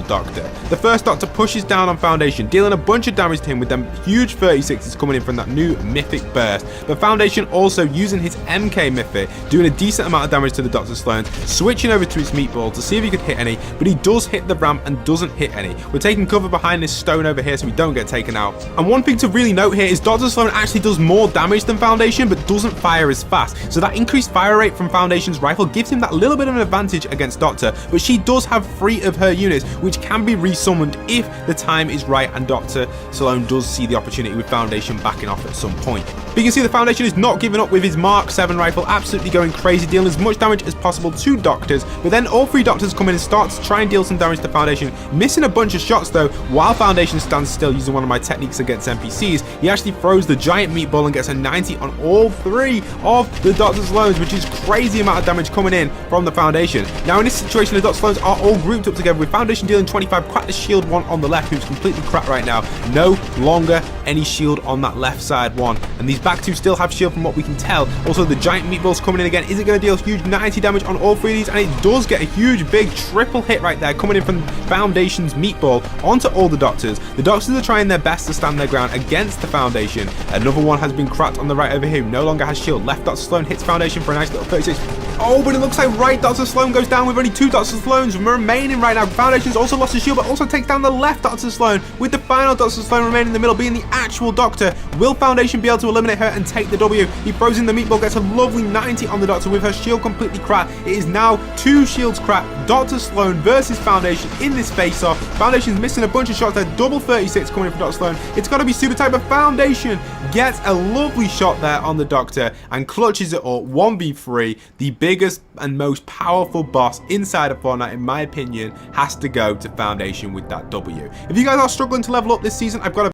Doctor. The first Doctor pushes down on Foundation, dealing a bunch of damage to him with them huge 36s coming in from that new Mythic Burst. But Foundation also using his MK Mythic, doing a decent amount of damage to the Dr. Slones, switching over to his Meatball to see if he could hit any, but he does hit the ramp and doesn't hit any. We're taking cover behind this stone over here so we don't get taken out. And one thing to really note here is Dr. Slone actually does more damage than Foundation, but doesn't fire as fast. So that increased fire rate from Foundation's rifle gives him that little bit of an advantage against Doctor, but she does have 3 of her units, which can be resummoned if the time is right and Dr. Slone does see the opportunity with Foundation backing off at some point. But you can see the Foundation is not giving up with his Mark 7 rifle, absolutely going crazy, dealing as much damage as possible to Doctors, but then all 3 Doctors come in and start to try and deal some damage to Foundation, missing a bunch of shots though, while Foundation stands still using one of my techniques against NPCs. He actually throws the giant meatball and gets a 90 on all 3 of the Dr. Slones, which is crazy amount of damage coming in from the Foundation. Now in this situation, the Dr. Slones are all grouped up together with Foundation dealing 25, crack the shield one on the left, who's completely cracked right now. No longer any shield on that left side one, and these back 2 still have shield from what we can tell. Also the giant meatballs coming in again. Is it going to deal huge 90 damage on all 3 of these? And it does get a huge big triple hit right there coming in from Foundation's meatball onto all the Doctors. The Doctors are trying their best to stand their ground against the Foundation. Another one has been cracked on the right over here, who no longer has shield. Left Dr. Slone hits Foundation for a nice little 36. Oh, but it looks like right Dr. Slone goes down with only 2 Dr. Slones remaining right now. Foundation's also lost his shield, but also takes down the left Dr. Slone, with the final Dr. Slone remaining in the middle, being the actual Doctor. Will Foundation be able to eliminate her and take the W? He throws in the meatball, gets a lovely 90 on the Doctor with her shield completely cracked. It is now 2 shields cracked. Dr. Slone versus Foundation in this face-off. Foundation's missing a bunch of shots there. Double 36 coming in from Dr. Slone. It's got to be super tight, but Foundation gets a lovely shot there on the Doctor and clutches it up. 1v3, the biggest and most powerful boss inside of Fortnite, in my opinion, has to go to Foundation with that W. If you guys are struggling to level up this season, I've got a